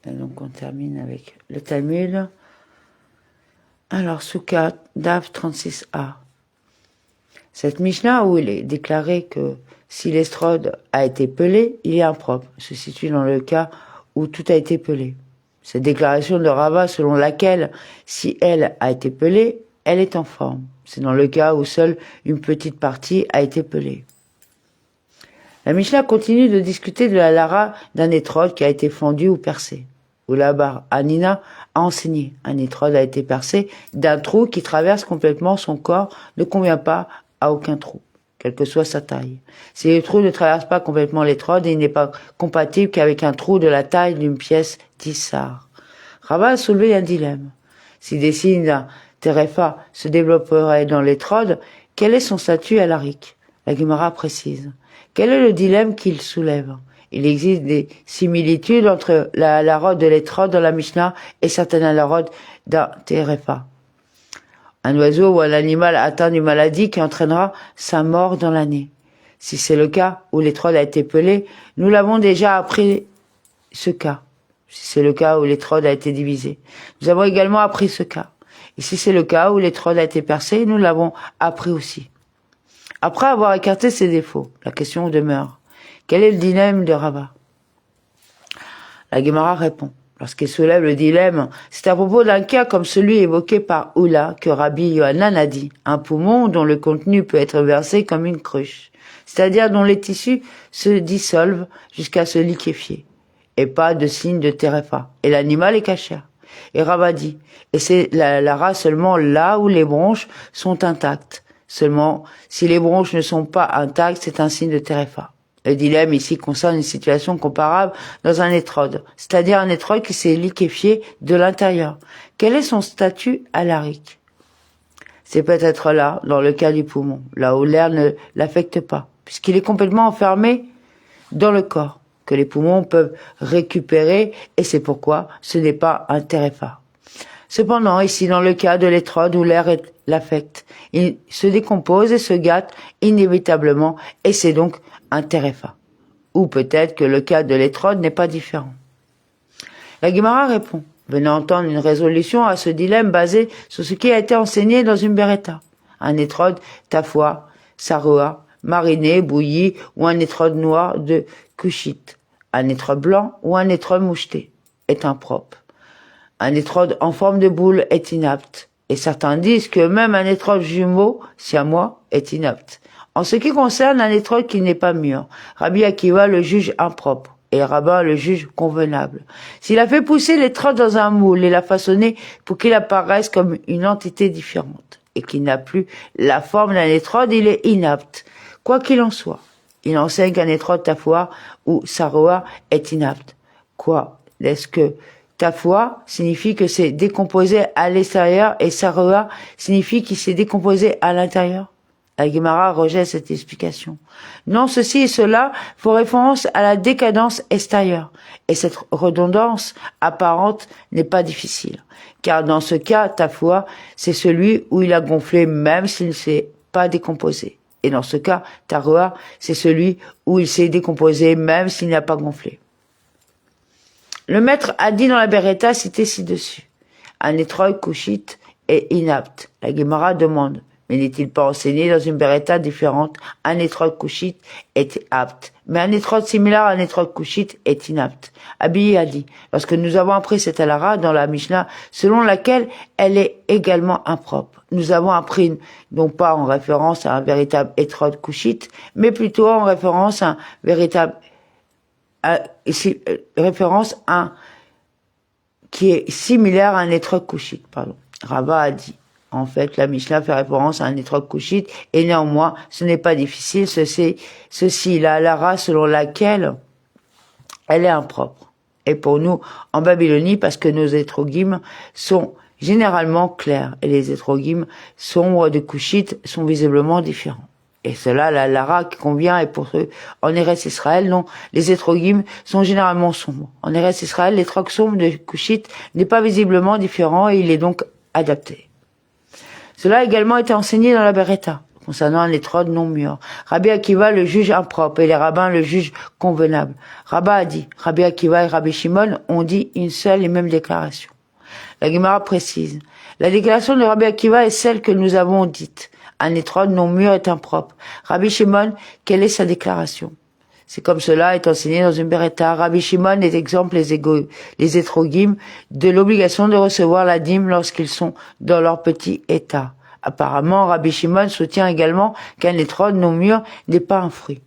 Et donc on termine avec le Talmud. Alors, Soukha, Daf 36a. Cette Mishnah où il est déclaré que si l'estrode a été pelée, il est impropre, se situe dans le cas où tout a été pelé. Cette déclaration de Rava selon laquelle, si elle a été pelée, elle est en forme. C'est dans le cas où seule une petite partie a été pelée. La Mishnah continue de discuter de la lara d'un étrode qui a été fendu ou percé. Oulabar Anina a enseigné. Un étrode a été percé d'un trou qui traverse complètement son corps, ne convient pas à aucun trou, quelle que soit sa taille. Si le trou ne traverse pas complètement l'étrode, il n'est pas compatible qu'avec un trou de la taille d'une pièce d'Issar. Rava a soulevé un dilemme. Si des signes d'un terefa se développeraient dans l'étrode, quel est son statut à l'arique? La Gemara précise. Quel est le dilemme qu'il soulève? Il existe des similitudes entre la halachot de l'étrode dans la Mishnah et certaines halachot d'un terefa. Un oiseau ou un animal atteint d'une maladie qui entraînera sa mort dans l'année. Si c'est le cas où l'étrode a été pelée, nous l'avons déjà appris ce cas. Si c'est le cas où l'étrode a été divisée, nous avons également appris ce cas. Et si c'est le cas où l'étrode a été percée, nous l'avons appris aussi. Après avoir écarté ces défauts, la question demeure. Quel est le dilemme de Rava? La Gemara répond. Lorsqu'il soulève le dilemme, c'est à propos d'un cas comme celui évoqué par Oula que Rabbi Yohanan a dit, un poumon dont le contenu peut être versé comme une cruche, c'est-à-dire dont les tissus se dissolvent jusqu'à se liquéfier, et pas de signe de terefa, et l'animal est cachère. Et Rava dit, et c'est la race seulement là où les bronches sont intactes. Seulement, si les bronches ne sont pas intactes, c'est un signe de terefa. Le dilemme ici concerne une situation comparable dans un étrode, c'est-à-dire un étrode qui s'est liquéfié de l'intérieur. Quel est son statut à l'arique? C'est peut-être là, dans le cas du poumon, là où l'air ne l'affecte pas, puisqu'il est complètement enfermé dans le corps, que les poumons peuvent récupérer, et c'est pourquoi ce n'est pas un terefa. Cependant, ici, dans le cas de l'étrode où l'air l'affecte, il se décompose et se gâte inévitablement, et c'est donc un terefa. Ou peut-être que le cas de l'étrode n'est pas différent. La Gemara répond, venant entendre une résolution à ce dilemme basé sur ce qui a été enseigné dans une beretta. Un étrode tafoua, saroa, mariné, bouilli, ou un étrode noir de kushit. Un étrode blanc ou un étrode moucheté est impropre. Un étrode en forme de boule est inapte. Et certains disent que même un étrode jumeau, siamois, est inapte. En ce qui concerne un étrode qui n'est pas mûr, Rabbi Akiva le juge impropre et Rabbin le juge convenable. S'il a fait pousser l'étrode dans un moule et l'a façonné pour qu'il apparaisse comme une entité différente et qu'il n'a plus la forme d'un étrode, il est inapte. Quoi qu'il en soit, il enseigne qu'un étrode tafoua ou saroa est inapte. Quoi? Est-ce que tafoua signifie que c'est décomposé à l'extérieur et saroa signifie qu'il s'est décomposé à l'intérieur? La Gemara rejette cette explication. Non, ceci et cela font référence à la décadence extérieure. Et cette redondance apparente n'est pas difficile. Car dans ce cas, tafoua, c'est celui où il a gonflé même s'il ne s'est pas décomposé. Et dans ce cas, taroa, c'est celui où il s'est décomposé même s'il n'a pas gonflé. Le maître a dit dans la beretta citée ci-dessus. Un étrode kushite est inapte. La Gemara demande. Mais n'est-il pas enseigné dans une beretta différente? Un étrode kushite est apte, mais un étrode similaire à un étrode kushite est inapte. Abiy a dit, lorsque nous avons appris cette halara dans la Mishnah, selon laquelle elle est également impropre. Nous avons appris, non pas en référence à un véritable étrode kushite, mais plutôt en référence à un véritable, qui est similaire à un étrode kushite, pardon. Rava a dit. En fait, la Mishnah fait référence à un étrode kushite, et néanmoins, ce n'est pas difficile, ceci, la halara selon laquelle elle est impropre. Et pour nous, en Babylonie, parce que nos étrogim sont généralement clairs, et les étrogim sombres de kushite sont visiblement différents. Et cela, la halara qui convient, et pour eux, en Eretz Israël, non, les étrogim sont généralement sombres. En Eretz Israël, l'étrog sombre de kushite n'est pas visiblement différent, et il est donc adapté. Cela a également été enseigné dans la beretta. concernant un étrode non mûr. Rabbi Akiva le juge impropre et les rabbins le jugent convenable. Rabba a dit, Rabbi Akiva et Rabbi Shimon ont dit une seule et même déclaration. La Gemara précise, la déclaration de Rabbi Akiva est celle que nous avons dite. Un étrode non mûr est impropre. Rabbi Shimon, quelle est sa déclaration? C'est comme cela est enseigné dans une Beretta. Rabbi Shimon est exemple les étrogim de l'obligation de recevoir la dîme lorsqu'ils sont dans leur petit état. Apparemment, Rabbi Shimon soutient également qu'un étrode non mûr n'est pas un fruit.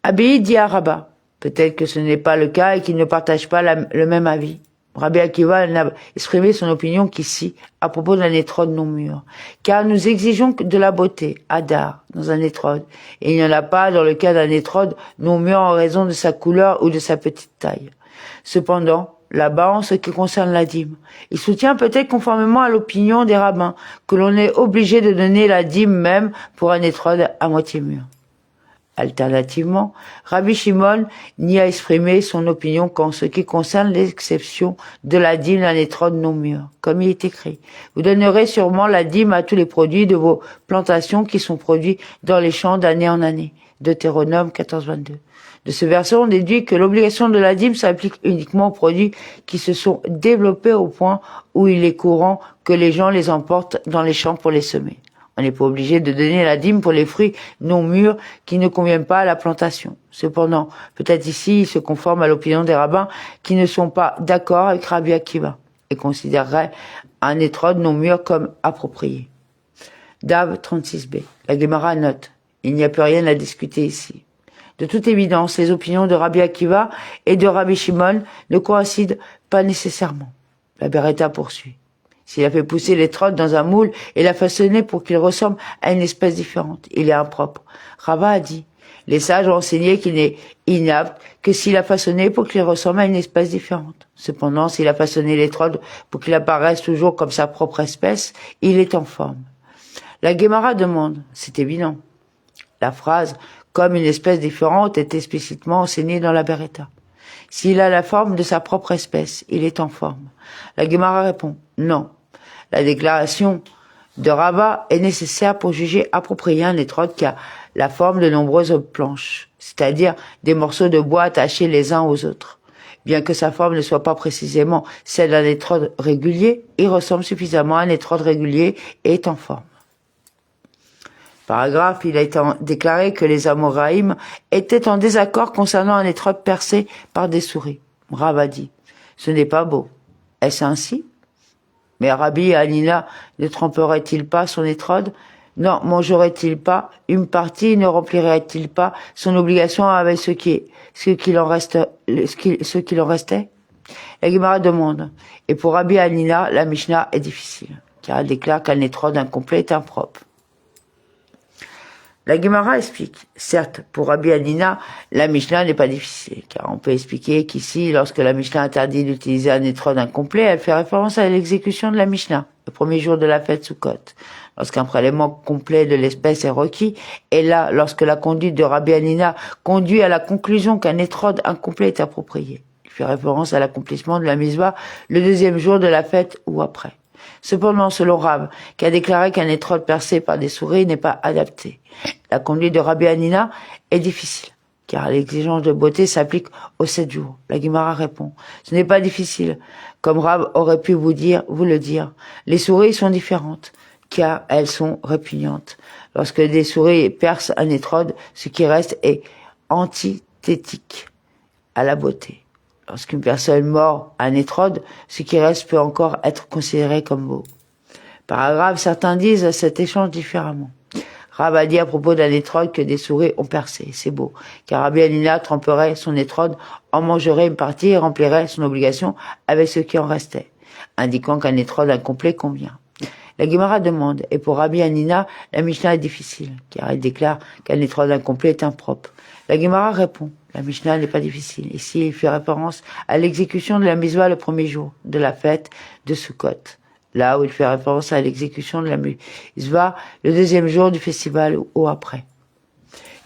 Abi dit à Rabba, peut-être que ce n'est pas le cas et qu'il ne partage pas le même avis. Rabbi Akiva n'a exprimé son opinion qu'ici, à propos d'un étrode non mûr. Car nous exigeons de la beauté, hadar, dans un étrode. Et il n'y en a pas dans le cas d'un étrode non mûr en raison de sa couleur ou de sa petite taille. Cependant, là-bas, en ce qui concerne la dîme, il soutient peut-être conformément à l'opinion des rabbins que l'on est obligé de donner la dîme même pour un étrode à moitié mûr. Alternativement, Rabbi Shimon n'y a exprimé son opinion qu'en ce qui concerne l'exception de la dîme d'un étrode non mûr. Comme il est écrit, vous donnerez sûrement la dîme à tous les produits de vos plantations qui sont produits dans les champs d'année en année. Deutéronome 14-22. De ce verset, on déduit que l'obligation de la dîme s'applique uniquement aux produits qui se sont développés au point où il est courant que les gens les emportent dans les champs pour les semer. On n'est pas obligé de donner la dîme pour les fruits non mûrs qui ne conviennent pas à la plantation. Cependant, peut-être ici, il se conforme à l'opinion des rabbins qui ne sont pas d'accord avec Rabbi Akiva et considéreraient un étrode non mûr comme approprié. Dav 36b. La Gemara note, il n'y a plus rien à discuter ici. De toute évidence, les opinions de Rabbi Akiva et de Rabbi Shimon ne coïncident pas nécessairement. La Beretta poursuit. S'il a fait pousser l'étrode dans un moule et l'a façonné pour qu'il ressemble à une espèce différente, il est impropre. Rava a dit, les sages ont enseigné qu'il n'est inapte que s'il a façonné pour qu'il ressemble à une espèce différente. Cependant, s'il a façonné l'étrode pour qu'il apparaisse toujours comme sa propre espèce, il est en forme. La Gemara demande, c'est évident. La phrase « comme une espèce différente » est explicitement enseignée dans la Beretta. S'il a la forme de sa propre espèce, il est en forme. La Gemara répond « non ». La déclaration de Rava est nécessaire pour juger approprié un étrode qui a la forme de nombreuses planches, c'est-à-dire des morceaux de bois attachés les uns aux autres. Bien que sa forme ne soit pas précisément celle d'un étrode régulier, il ressemble suffisamment à un étrode régulier et est en forme. Paragraphe, il a été déclaré que les Amoraïm étaient en désaccord concernant un étrode percé par des souris. Rava dit, ce n'est pas beau. Est-ce ainsi? Mais Rabbi Hanina ne tremperait-il pas son étrode? Non, mangerait-il pas une partie? Ne remplirait-il pas son obligation avec ce qu'il en restait? La Gemara demande. Et pour Rabbi Hanina, la Mishnah est difficile, car elle déclare qu'un étrode incomplet est impropre. La Gemara explique, certes, pour Rabbi Hanina, la Mishnah n'est pas difficile, car on peut expliquer qu'ici, lorsque la Mishnah interdit d'utiliser un étrode incomplet, elle fait référence à l'exécution de la Mishnah, le premier jour de la fête Sukkot, lorsqu'un prélèvement complet de l'espèce est requis, et là, lorsque la conduite de Rabbi Hanina conduit à la conclusion qu'un étrode incomplet est approprié. Il fait référence à l'accomplissement de la misva le deuxième jour de la fête ou après. Cependant, selon Rav, qui a déclaré qu'un étrode percé par des souris n'est pas adapté, la conduite de Rabbi Hanina est difficile, car l'exigence de beauté s'applique aux 7 jours. La Gemara répond, ce n'est pas difficile, comme Rav aurait pu vous le dire. Les souris sont différentes, car elles sont répugnantes. Lorsque des souris percent un étrode, ce qui reste est antithétique à la beauté. Lorsqu'une personne mord un étrode, ce qui reste peut encore être considéré comme beau. Paragraphe, certains disent cet échange différemment. Rav a dit à propos d'un étrode que des souris ont percé, c'est beau, car Rabbi Hanina tremperait son étrode, en mangerait une partie et remplirait son obligation avec ce qui en restait, indiquant qu'un étrode incomplet convient. La Gemara demande, et pour Rabbi Hanina, la Mishnah est difficile, car elle déclare qu'un étrode incomplet est impropre. La Gemara répond, la Mishnah n'est pas difficile. Ici, il fait référence à l'exécution de la misva le premier jour de la fête de Sukkot. Là où il fait référence à l'exécution de la misva le deuxième jour du festival ou après.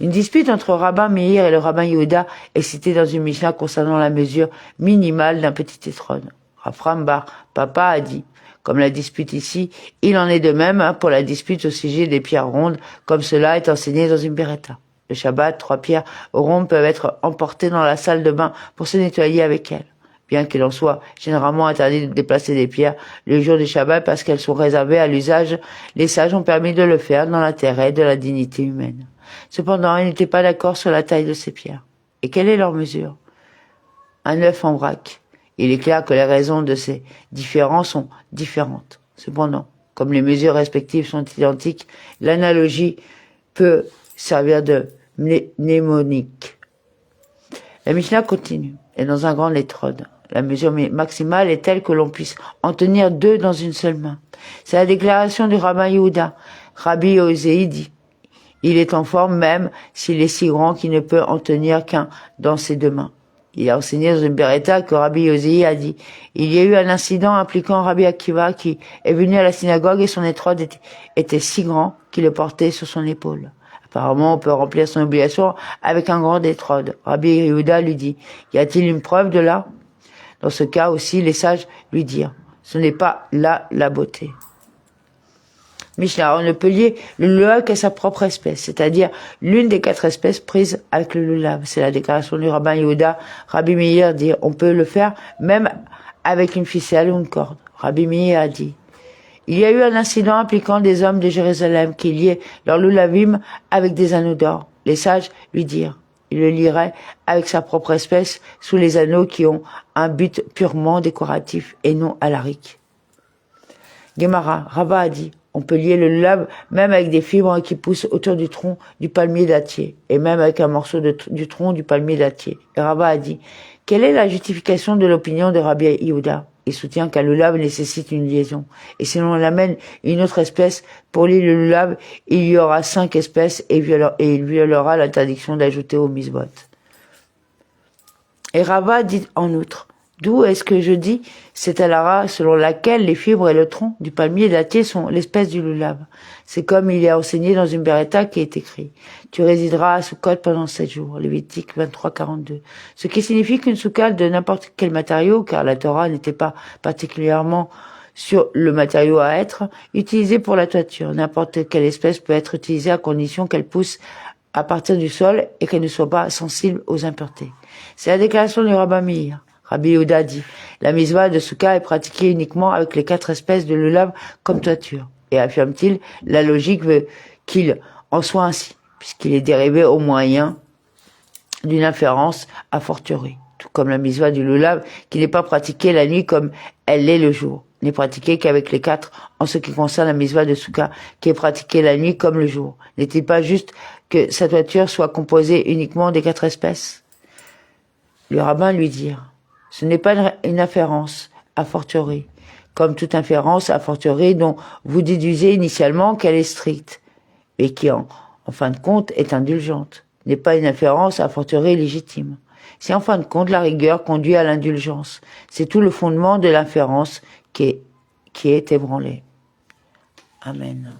Une dispute entre Rabbin Meir et le Rabbin Yehuda est citée dans une Mishnah concernant la mesure minimale d'un petit étrode. Raphaël Bar Papa a dit, comme la dispute ici, il en est de même pour la dispute au sujet des pierres rondes, comme cela est enseigné dans une Beretta. Le Shabbat, 3 pierres rondes peuvent être emportées dans la salle de bain pour se nettoyer avec elles. Bien qu'il en soit généralement interdit de déplacer des pierres le jour du Shabbat parce qu'elles sont réservées à l'usage, les sages ont permis de le faire dans l'intérêt de la dignité humaine. Cependant, ils n'étaient pas d'accord sur la taille de ces pierres. Et quelle est leur mesure? Un œuf en vrac. Il est clair que les raisons de ces différences sont différentes. Cependant, comme les mesures respectives sont identiques, l'analogie peut servir de mnémonique. La Mishnah continue, et dans un grand létrode. La mesure maximale est telle que l'on puisse en tenir 2 dans une seule main. C'est la déclaration du rabbin Yehuda. Rabbi Osei dit, il est en forme même s'il est si grand qu'il ne peut en tenir qu'un dans ses 2 mains. Il a enseigné dans une Beretta que Rabbi Osei a dit, il y a eu un incident impliquant Rabbi Akiva qui est venu à la synagogue et son étrode était si grand qu'il le portait sur son épaule. Apparemment, on peut remplir son obligation avec un grand étrode. Rabbi Yehuda lui dit, y a-t-il une preuve de là? Dans ce cas aussi, les sages lui dirent, ce n'est pas là la beauté. Mishnah, on ne peut lier le lulav qu'à sa propre espèce, c'est-à-dire l'une des 4 espèces prises avec le lulav. C'est la déclaration du rabbin Yehuda. Rabbi Meir dit, on peut le faire même avec une ficelle ou une corde. Rabbi Meir a dit, il y a eu un incident impliquant des hommes de Jérusalem qui liaient leur lulavim avec des anneaux d'or. Les sages lui dirent, il le lierait avec sa propre espèce sous les anneaux qui ont un but purement décoratif et non alarique. Gemara, Rava a dit, on peut lier le lulav même avec des fibres qui poussent autour du tronc du palmier dattier, et même avec un morceau du tronc du palmier dattier. Et Rava a dit, quelle est la justification de l'opinion de Rabbi Yehuda? Il soutient qu'un lulav nécessite une liaison. Et si l'on amène une autre espèce pour lier le lulav, il y aura 5 espèces et il violera l'interdiction d'ajouter au misbot. Et Rava dit en outre, d'où est-ce que je dis cette alara selon laquelle les fibres et le tronc du palmier dattier sont l'espèce du lulav? C'est comme il est enseigné dans une Beretta qui est écrit. Tu résideras à Sukkot pendant 7 jours. Lévitique 23-42. Ce qui signifie qu'une soukal de n'importe quel matériau, car la Torah n'était pas particulièrement sur le matériau à être utilisé pour la toiture. N'importe quelle espèce peut être utilisée à condition qu'elle pousse à partir du sol et qu'elle ne soit pas sensible aux impuretés. C'est la déclaration du Rabbi Meir. Rabbi Yehuda dit, la misva de Souka est pratiquée uniquement avec les 4 espèces de lulav comme toiture. Et affirme-t-il, la logique veut qu'il en soit ainsi, puisqu'il est dérivé au moyen d'une inférence a fortiori. Tout comme la misva du lulav, qui n'est pas pratiquée la nuit comme elle l'est le jour, n'est pratiquée qu'avec les 4 en ce qui concerne la misva de Souka, qui est pratiquée la nuit comme le jour. N'est-il pas juste que sa toiture soit composée uniquement des 4 espèces? Le rabbin lui dit, ce n'est pas une inférence a fortiori, comme toute inférence a fortiori dont vous déduisez initialement qu'elle est stricte, et qui en fin de compte est indulgente, n'est pas une inférence a fortiori légitime. Si en fin de compte la rigueur conduit à l'indulgence, c'est tout le fondement de l'inférence qui est ébranlé. Amen.